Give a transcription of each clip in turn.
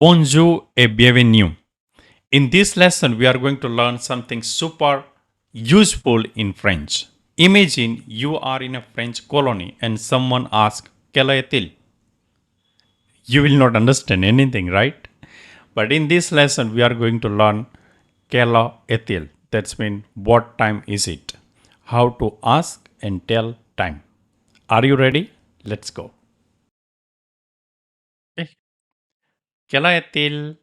Bonjour et bienvenue. In this lesson, we are going to learn something super useful in French. Imagine you are in a French colony and someone asks, Quel est-il? You will not understand anything, right? But in this lesson, we are going to learn Quel est-il? That's mean what time is it? How to ask and tell time. Are you ready? Let's go. Okay. Quel est-il?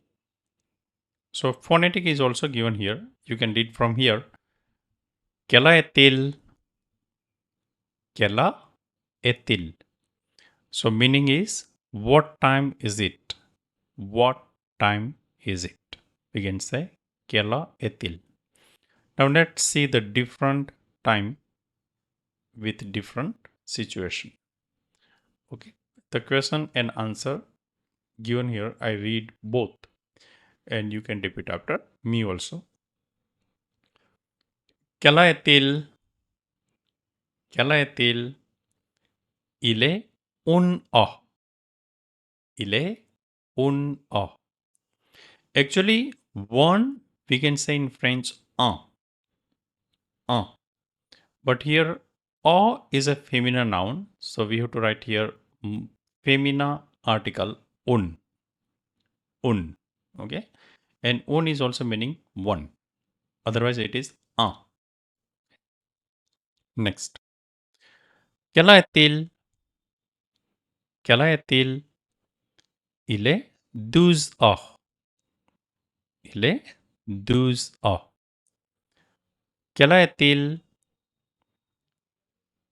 So phonetic is also given here. You can read from here. Quel est-il? Quelle est-il? So meaning is what time is it? What time is it? We can say quelle est-il? Now let's see the different time with different situation. Okay. The question and answer given here, I read both and you can repeat after me also. Quelle est-il? Quelle est-il? Il est une heure. Il est une heure. Actually, one we can say in French un. Un. But here a is a feminine noun, so we have to write here femina article un. Un. Okay, and un is also meaning one. Otherwise, it is un. Next, quelle est-il? Quelle est-il? Il est 12 heures. Il est 12 heures. Quelle est-il?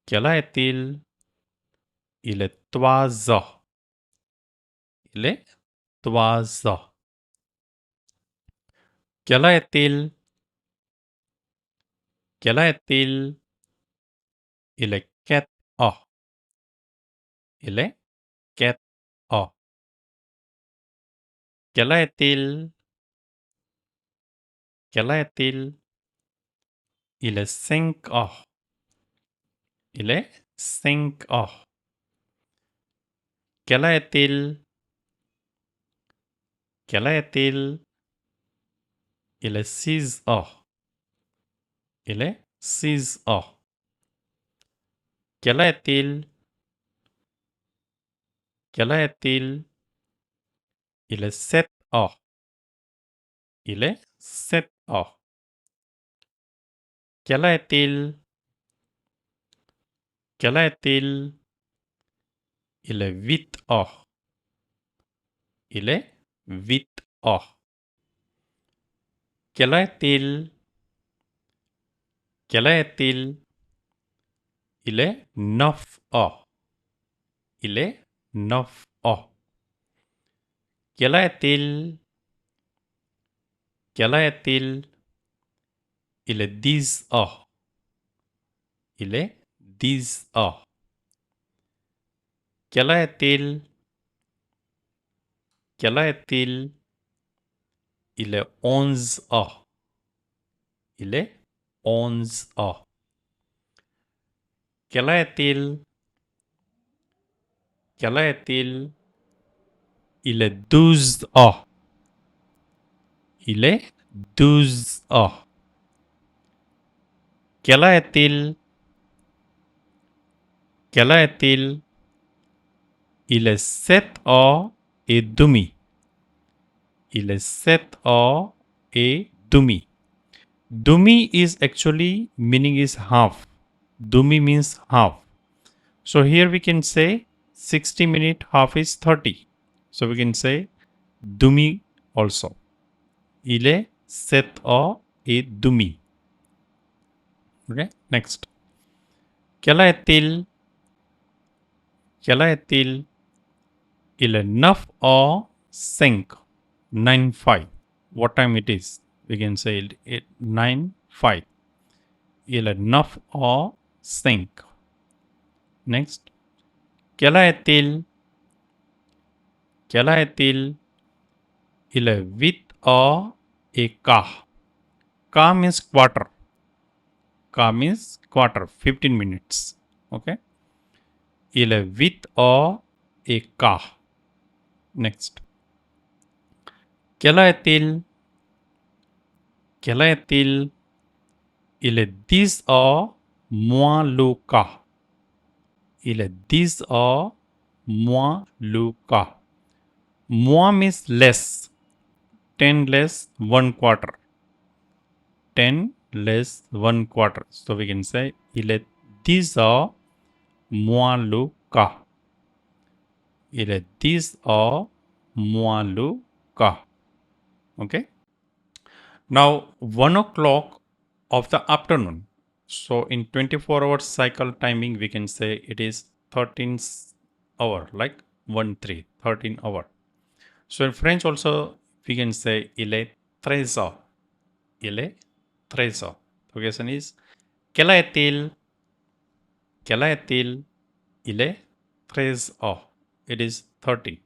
Quelle est-il? Il est 3 heures. Il est 3 heures. Quelle est-il? Quelle est-il? Il est 4 heures. Il est 4 heures. Quelle est-il? Quelle est-il? Il est 5 heures. Il est 5 heures. Quelle est-il? Quelle est-il? Il est 6 heures. Il est 6 heures. Quelle est-il? Quelle est-il? Il est 7 heures. Il est 7 heures. Quelle est-il? Quelle est-il? Il est 8 heures. Il est 8 heures. Quelle est-il? Quelle est-il? Il est 9 heures. Il est 9 heures. Quelle est-il? Quelle est-il? Il est 10 heures. Il est 10 heures. Quelle est-il? Quelle est-il? Il est 11 heures. Il est 11 heures. Quelle est-il? Quelle est-il? Il est 12 heures. Il est 12 heures. Quelle est-il? Quelle est-il? Il est 7 heures et demi. Il est 7 heures et demi. Demi is actually meaning is half. Demi means half. So here we can say 60 minute half is 30. So we can say demi also. Il est 7 heures et demi. Okay, next. Quelle est-il? Quelle est-il? Il est 9 heures 5. 9 5. What time it is? We can say it 9 5. Il est 9 heures 5. Next. Quelle est-il? Quelle est-il? Il est 8 heures et quart. Quart means quarter. Quart means quarter, 15 minutes. Okay. Il est 8 heures et quart. Next. Quelle est-il? Quelle est-il? Il est 10h moins le quart. Il est 10h moins le quart. Moins means less. 10 less 1 quarter. 10 less 1 quarter. So we can say il est 10h moins le quart. Il est 10h moins le quart. Okay. Now 1 o'clock of the afternoon. So in 24 hours cycle timing, we can say it is 13 hour, like 13 hour. So in French also, we can say il est 13 heures. Il est 13 heures. The question is, quelle est-il? Quelle est-il? Il est 13 heures. It is 13.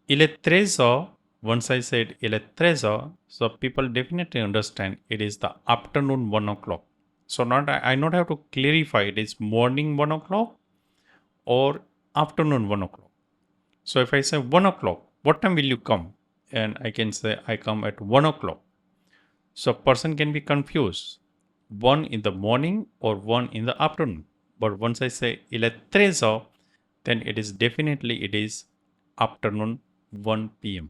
Il est 13 heures. Once I said il est 13 heures, so people definitely understand it is the afternoon 1 o'clock. So I not have to clarify it is morning 1 o'clock or afternoon 1 o'clock. So if I say 1 o'clock, what time will you come? And I can say I come at 1 o'clock. So person can be confused. 1 in the morning or 1 in the afternoon. But once I say il est 13 heures, then it is afternoon 1 p.m.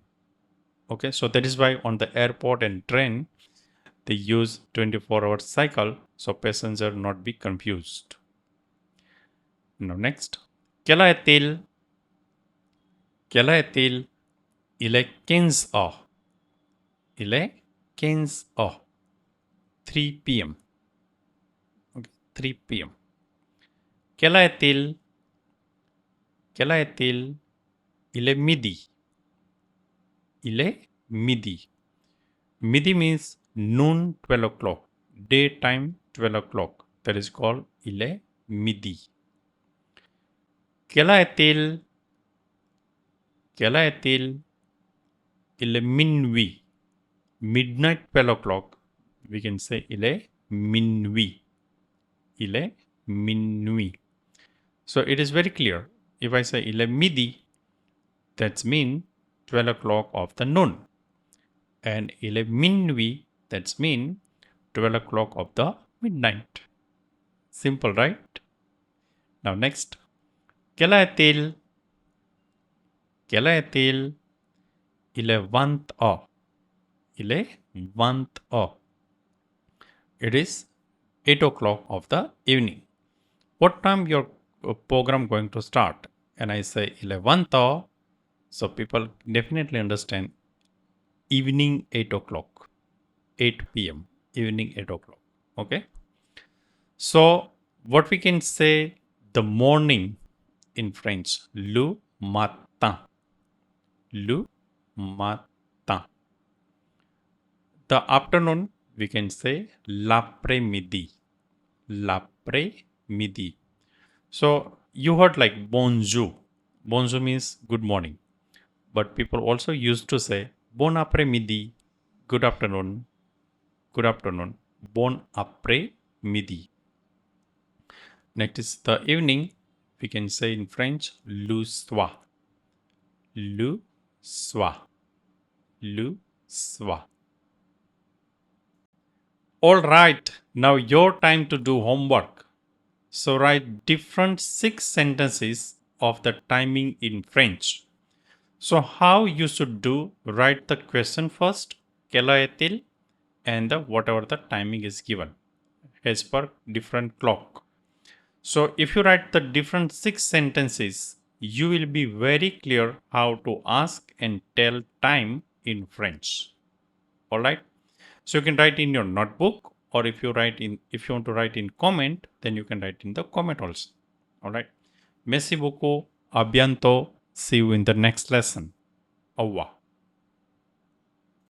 Okay, so that is why on the airport and train, they use 24-hour cycle so passenger not be confused. Now next, quelle est-il? Quelle est-il? Il est 15 heures. Il est 15 heures. 3 p.m. Okay, 3 p.m. Quelle est-il? Quelle est-il? Il est midi. Il est midi. Midi means noon 12 o'clock. Daytime 12 o'clock. That is called il est midi. Quelle est-il? Quelle est-il? Il est minuit. Midnight 12 o'clock. We can say il est minuit. Il est minuit. So it is very clear. If I say il est midi, that's mean 12 o'clock of the noon. And il est minuit, that's mean 12 o'clock of the midnight. Simple, right? Now next. Quelle est-il? Quelle est-il? Il est 20 heures. Il est 20 heures. It is 8 o'clock of the evening. What time your program going to start? And I say 11 hour. So people definitely understand evening 8 o'clock. 8 p.m. Evening 8 o'clock. Okay. So what we can say the morning in French, le matin. Le matin. The afternoon, we can say l'après-midi. L'après-midi. So you heard like bonjour. Bonjour means good morning. But people also used to say bon après-midi, good afternoon, good afternoon, bon après-midi. Next is the evening. We can say in French le soir. Le soir. Le soir. All right, now your time to do homework. So write different 6 sentences of the timing in French. So how you should do, write the question first, quelle est-il, and whatever the timing is given as per different clock. So if you write the different 6 sentences, you will be very clear how to ask and tell time in French. All right. So you can write in your notebook, or if you want to write in comment, then you can write in the comment also. All right. Merci beaucoup. À bientôt. See you in the next lesson. Au revoir.